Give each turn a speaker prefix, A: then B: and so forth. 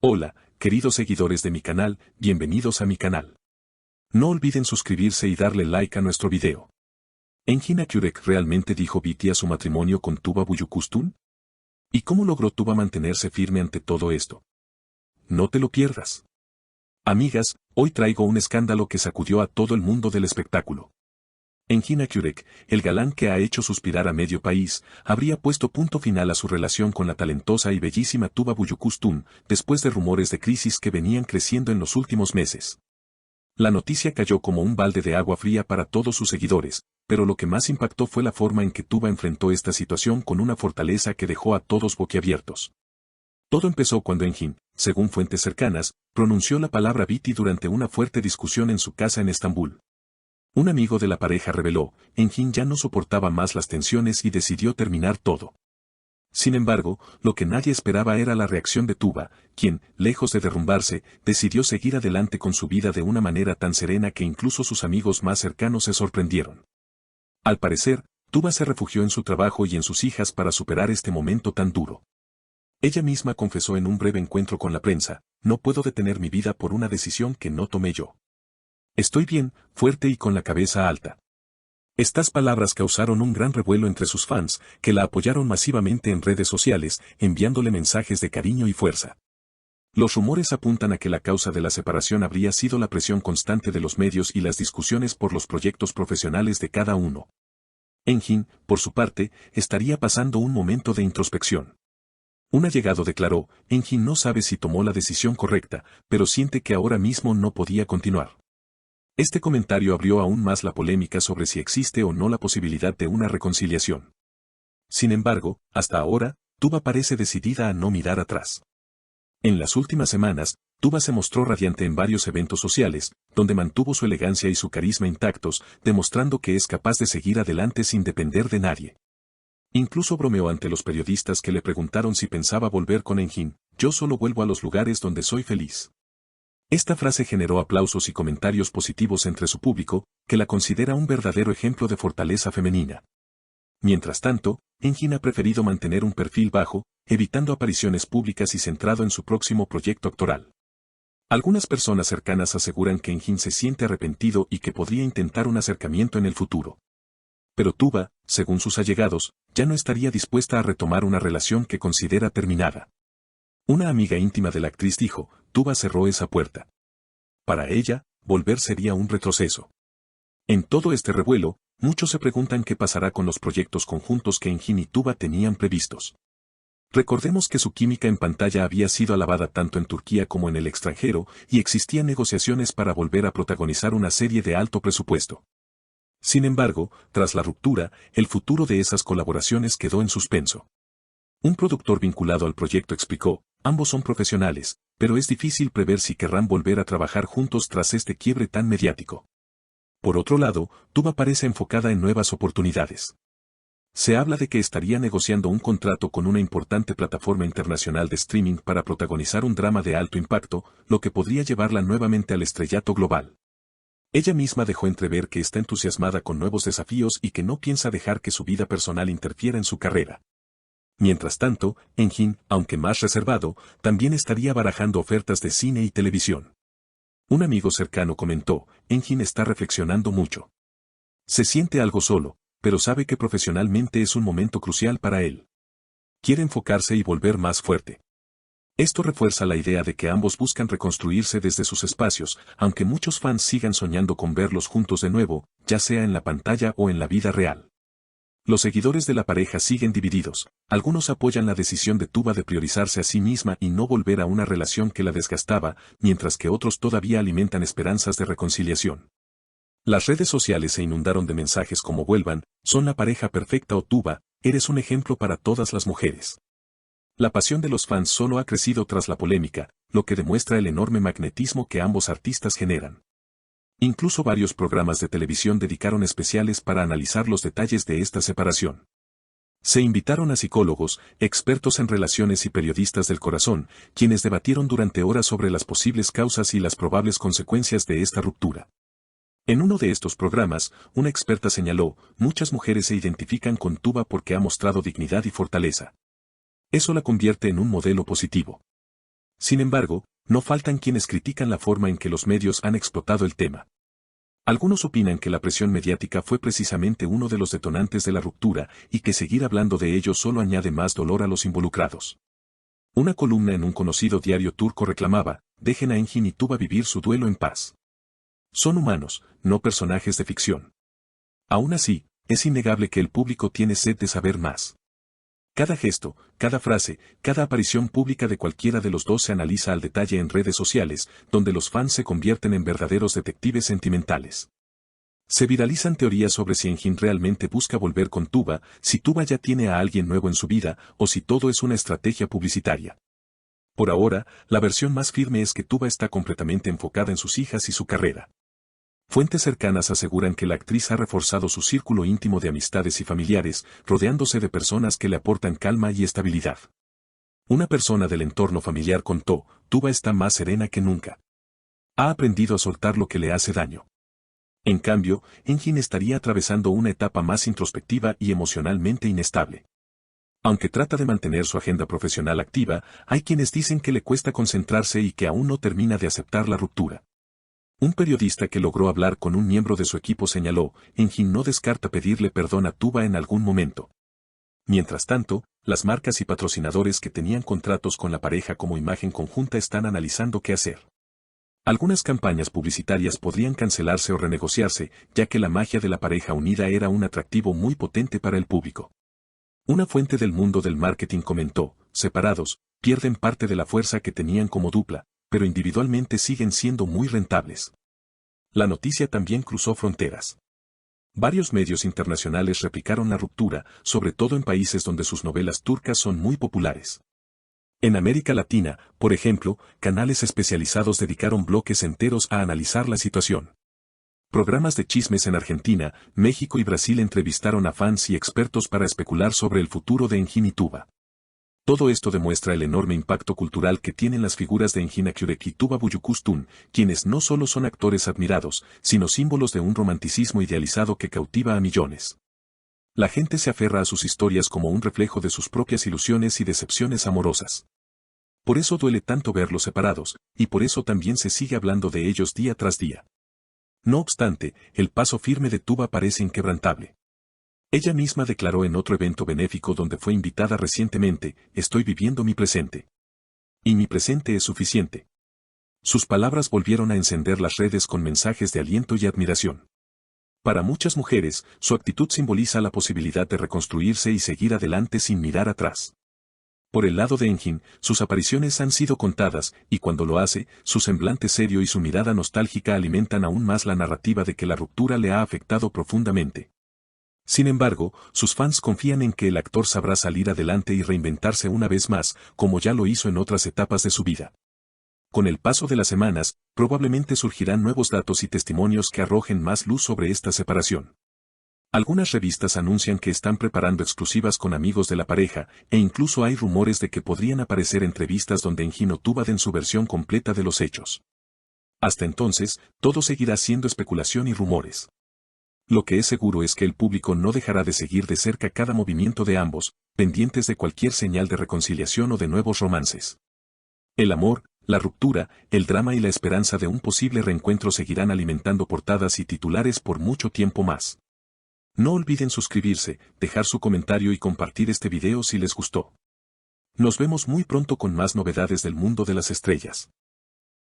A: Hola, queridos seguidores de mi canal, bienvenidos a mi canal. No olviden suscribirse y darle like a nuestro video. ¿Engin Akyurek realmente dijo Viti a su matrimonio con Tuba Büyüküstün? ¿Y cómo logró Tuba mantenerse firme ante todo esto? No te lo pierdas. Amigas, hoy traigo un escándalo que sacudió a todo el mundo del espectáculo. Engin Akyurek, el galán que ha hecho suspirar a medio país, habría puesto punto final a su relación con la talentosa y bellísima Tuba Büyüküstün, después de rumores de crisis que venían creciendo en los últimos meses. La noticia cayó como un balde de agua fría para todos sus seguidores, pero lo que más impactó fue la forma en que Tuba enfrentó esta situación con una fortaleza que dejó a todos boquiabiertos. Todo empezó cuando Engin, según fuentes cercanas, pronunció la palabra Viti durante una fuerte discusión en su casa en Estambul. Un amigo de la pareja reveló, Engin ya no soportaba más las tensiones y decidió terminar todo. Sin embargo, lo que nadie esperaba era la reacción de Tuba, quien, lejos de derrumbarse, decidió seguir adelante con su vida de una manera tan serena que incluso sus amigos más cercanos se sorprendieron. Al parecer, Tuba se refugió en su trabajo y en sus hijas para superar este momento tan duro. Ella misma confesó en un breve encuentro con la prensa, no puedo detener mi vida por una decisión que no tomé yo. Estoy bien, fuerte y con la cabeza alta. Estas palabras causaron un gran revuelo entre sus fans, que la apoyaron masivamente en redes sociales, enviándole mensajes de cariño y fuerza. Los rumores apuntan a que la causa de la separación habría sido la presión constante de los medios y las discusiones por los proyectos profesionales de cada uno. Engin, por su parte, estaría pasando un momento de introspección. Un allegado declaró, Engin no sabe si tomó la decisión correcta, pero siente que ahora mismo no podía continuar. Este comentario abrió aún más la polémica sobre si existe o no la posibilidad de una reconciliación. Sin embargo, hasta ahora, Tuba parece decidida a no mirar atrás. En las últimas semanas, Tuba se mostró radiante en varios eventos sociales, donde mantuvo su elegancia y su carisma intactos, demostrando que es capaz de seguir adelante sin depender de nadie. Incluso bromeó ante los periodistas que le preguntaron si pensaba volver con Engin, yo solo vuelvo a los lugares donde soy feliz. Esta frase generó aplausos y comentarios positivos entre su público, que la considera un verdadero ejemplo de fortaleza femenina. Mientras tanto, Engin ha preferido mantener un perfil bajo, evitando apariciones públicas y centrado en su próximo proyecto actoral. Algunas personas cercanas aseguran que Engin se siente arrepentido y que podría intentar un acercamiento en el futuro. Pero Tuba, según sus allegados, ya no estaría dispuesta a retomar una relación que considera terminada. Una amiga íntima de la actriz dijo, Tuba cerró esa puerta. Para ella, volver sería un retroceso. En todo este revuelo, muchos se preguntan qué pasará con los proyectos conjuntos que Engin y Tuba tenían previstos. Recordemos que su química en pantalla había sido alabada tanto en Turquía como en el extranjero, y existían negociaciones para volver a protagonizar una serie de alto presupuesto. Sin embargo, tras la ruptura, el futuro de esas colaboraciones quedó en suspenso. Un productor vinculado al proyecto explicó, ambos son profesionales, pero es difícil prever si querrán volver a trabajar juntos tras este quiebre tan mediático. Por otro lado, Tuba parece enfocada en nuevas oportunidades. Se habla de que estaría negociando un contrato con una importante plataforma internacional de streaming para protagonizar un drama de alto impacto, lo que podría llevarla nuevamente al estrellato global. Ella misma dejó entrever que está entusiasmada con nuevos desafíos y que no piensa dejar que su vida personal interfiera en su carrera. Mientras tanto, Engin, aunque más reservado, también estaría barajando ofertas de cine y televisión. Un amigo cercano comentó, Engin está reflexionando mucho. Se siente algo solo, pero sabe que profesionalmente es un momento crucial para él. Quiere enfocarse y volver más fuerte. Esto refuerza la idea de que ambos buscan reconstruirse desde sus espacios, aunque muchos fans sigan soñando con verlos juntos de nuevo, ya sea en la pantalla o en la vida real. Los seguidores de la pareja siguen divididos, algunos apoyan la decisión de Tuba de priorizarse a sí misma y no volver a una relación que la desgastaba, mientras que otros todavía alimentan esperanzas de reconciliación. Las redes sociales se inundaron de mensajes como vuelvan, son la pareja perfecta o Tuba, eres un ejemplo para todas las mujeres. La pasión de los fans solo ha crecido tras la polémica, lo que demuestra el enorme magnetismo que ambos artistas generan. Incluso varios programas de televisión dedicaron especiales para analizar los detalles de esta separación. Se invitaron a psicólogos, expertos en relaciones y periodistas del corazón, quienes debatieron durante horas sobre las posibles causas y las probables consecuencias de esta ruptura. En uno de estos programas, una experta señaló, muchas mujeres se identifican con Tuba porque ha mostrado dignidad y fortaleza. Eso la convierte en un modelo positivo. Sin embargo, no faltan quienes critican la forma en que los medios han explotado el tema. Algunos opinan que la presión mediática fue precisamente uno de los detonantes de la ruptura y que seguir hablando de ello solo añade más dolor a los involucrados. Una columna en un conocido diario turco reclamaba: dejen a Engin y Tuba vivir su duelo en paz. Son humanos, no personajes de ficción. Aún así, es innegable que el público tiene sed de saber más. Cada gesto, cada frase, cada aparición pública de cualquiera de los dos se analiza al detalle en redes sociales, donde los fans se convierten en verdaderos detectives sentimentales. Se viralizan teorías sobre si Engin realmente busca volver con Tuba, si Tuba ya tiene a alguien nuevo en su vida, o si todo es una estrategia publicitaria. Por ahora, la versión más firme es que Tuba está completamente enfocada en sus hijas y su carrera. Fuentes cercanas aseguran que la actriz ha reforzado su círculo íntimo de amistades y familiares, rodeándose de personas que le aportan calma y estabilidad. Una persona del entorno familiar contó: Tuba está más serena que nunca. Ha aprendido a soltar lo que le hace daño. En cambio, Engin estaría atravesando una etapa más introspectiva y emocionalmente inestable. Aunque trata de mantener su agenda profesional activa, hay quienes dicen que le cuesta concentrarse y que aún no termina de aceptar la ruptura. Un periodista que logró hablar con un miembro de su equipo señaló: Engin no descarta pedirle perdón a Tuba en algún momento. Mientras tanto, las marcas y patrocinadores que tenían contratos con la pareja como imagen conjunta están analizando qué hacer. Algunas campañas publicitarias podrían cancelarse o renegociarse, ya que la magia de la pareja unida era un atractivo muy potente para el público. Una fuente del mundo del marketing comentó: separados, pierden parte de la fuerza que tenían como dupla, pero individualmente siguen siendo muy rentables. La noticia también cruzó fronteras. Varios medios internacionales replicaron la ruptura, sobre todo en países donde sus novelas turcas son muy populares. En América Latina, por ejemplo, canales especializados dedicaron bloques enteros a analizar la situación. Programas de chismes en Argentina, México y Brasil entrevistaron a fans y expertos para especular sobre el futuro de Engin y Tuba. Todo esto demuestra el enorme impacto cultural que tienen las figuras de Engin Akyurek y Tuba Büyüküstün, quienes no solo son actores admirados, sino símbolos de un romanticismo idealizado que cautiva a millones. La gente se aferra a sus historias como un reflejo de sus propias ilusiones y decepciones amorosas. Por eso duele tanto verlos separados, y por eso también se sigue hablando de ellos día tras día. No obstante, el paso firme de Tuba parece inquebrantable. Ella misma declaró en otro evento benéfico donde fue invitada recientemente: estoy viviendo mi presente. Y mi presente es suficiente. Sus palabras volvieron a encender las redes con mensajes de aliento y admiración. Para muchas mujeres, su actitud simboliza la posibilidad de reconstruirse y seguir adelante sin mirar atrás. Por el lado de Engin, sus apariciones han sido contadas, y cuando lo hace, su semblante serio y su mirada nostálgica alimentan aún más la narrativa de que la ruptura le ha afectado profundamente. Sin embargo, sus fans confían en que el actor sabrá salir adelante y reinventarse una vez más, como ya lo hizo en otras etapas de su vida. Con el paso de las semanas, probablemente surgirán nuevos datos y testimonios que arrojen más luz sobre esta separación. Algunas revistas anuncian que están preparando exclusivas con amigos de la pareja, e incluso hay rumores de que podrían aparecer entrevistas donde Engin o Tuba den su versión completa de los hechos. Hasta entonces, todo seguirá siendo especulación y rumores. Lo que es seguro es que el público no dejará de seguir de cerca cada movimiento de ambos, pendientes de cualquier señal de reconciliación o de nuevos romances. El amor, la ruptura, el drama y la esperanza de un posible reencuentro seguirán alimentando portadas y titulares por mucho tiempo más. No olviden suscribirse, dejar su comentario y compartir este video si les gustó. Nos vemos muy pronto con más novedades del mundo de las estrellas.